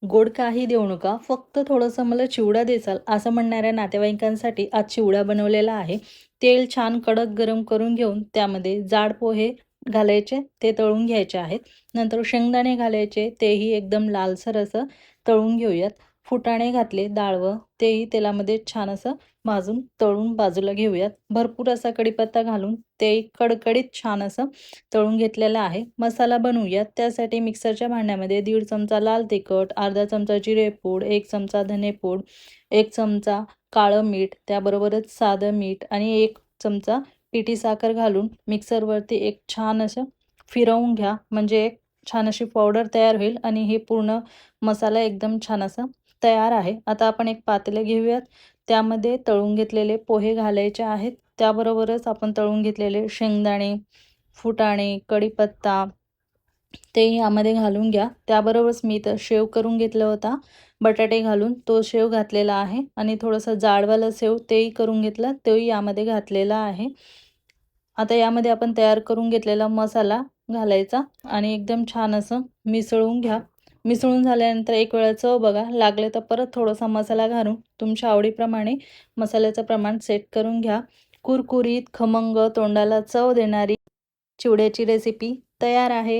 गोड काही देऊ नका, फक्त थोडंसं मला चिवडा देसाल असं म्हणणाऱ्या नातेवाईकांसाठी आज चिवडा बनवलेला आहे. तेल छान कडक गरम करून घेऊन त्यामध्ये जाड पोहे घालायचे, ते तळून घ्यायचे आहेत. नंतर शेंगदाणे घालायचे, तेही एकदम लालसर असं तळून घेऊयात. फुटाणे घातले डाळवं, तेही तेलामध्ये छान असं भाजून तळून बाजूला घेऊयात. भरपूर असा कढीपत्ता घालून तेही कडकडीत छान असं तळून घेतलेला आहे. मसाला बनवूयात. त्यासाठी मिक्सरच्या भांड्यामध्ये 1.5 चमचा लाल तिखट, अर्धा चमचा जिरेपूड, 1 चमचा धनेपूड, 1 चमचा काळं मीठ, त्याबरोबरच साधं मीठ आणि 1 चमचा पिठी साखर घालून मिक्सरवरती एक छान असं फिरवून घ्या. म्हणजे एक छान अशी पावडर तयार होईल आणि हे पूर्ण मसाला एकदम छान असा तयार आहे. आता आपण एक पातेलं घेऊयात. त्यामध्ये तळून घेतलेले पोहे घालायचे आहेत. त्याबरोबरच आपण तळून घेतलेले शेंगदाणे, फुटाणे, कढीपत्ता तेही यामध्ये घालून घ्या. त्याबरोबरच मी तर शेव करून घेतला होता बटाटे घालून, तो शेव घातलेला आहे आणि थोडंसं जाडवालं शेव तेही करून घेतलं, तोही यामध्ये घातलेला आहे. आता यामध्ये आपण तयार करून घेतलेला मसाला घालायचा आणि एकदम छान असं मिसळून घ्या. मिसळून झाल्यानंतर एक वेळा चव बघा, लागले तर परत थोडासा मसाला घालून तुमच्या आवडीप्रमाणे मसाल्याचं प्रमाण सेट करून घ्या. कुरकुरीत, खमंग, तोंडाला चव देणारी चिवड्याची रेसिपी तयार आहे.